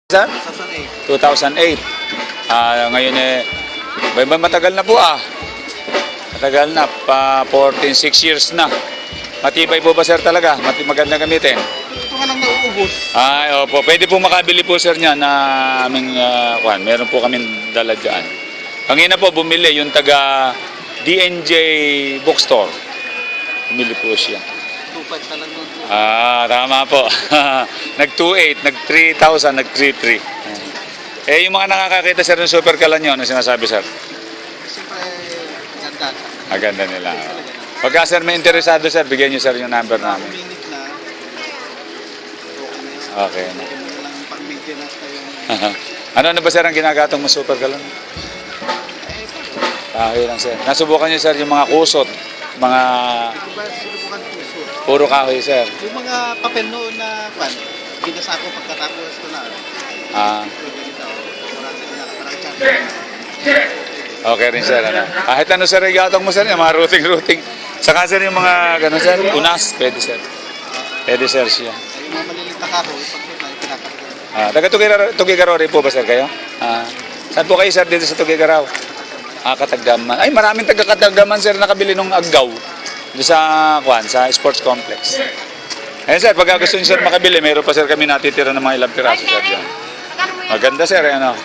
Sir? 2008. 2008. Ngayon matagal na po Matagal na, 6 years na. Matibay po ba sir talaga? Magandang gamitin? Ito nga lang nauubos. Ay, opo. Pwede po makabili po sir niya na aming, meron po kaming dala dyan. Hangina po bumili yung taga DNJ Bookstore. Bumili po siya. 2.5 na lang nun. Tama po. Nag-2.8, nag-3,000, nag-3.3. Yung mga nakakakita sir ng super kalan nyo, ano sinasabi sir? Siyempre, ganda. Maganda nila. Pagka sir may interesado sir, bigyan nyo sir yung number namin. Minute na, Okay okay na yun. na. Kung na lang pang-maintenance tayo. Ano ba sir ang ginagatong mo super kalan? Okay lang sir. Nasubukan nyo sir yung mga kusot, mga Sinubukan puso. puro kahoy sir. Yung mga papel noon na, binasa ko pagkatapos ko na. Okay rin sir, ano? Kahit ano sir, igatong mo sir, yung mga routing. Saka sir yung mga gano'n sir, unas, pwede sir. Pwede sir siya. Yung mga malilit na karo, pag Taga Tugigaraw rin po ba sir kayo? Saan po kayo sir dito sa Tugigaraw? Katagdaman. Ay, maraming taga-Katagdaman sir nakabili nung aggaw. Doon sa sports complex. Ayun sir, pag gusto nyo sir makabili, meron pa sir kami natitira ng mga ilang piraso sir dyan. Maganda sir, ano?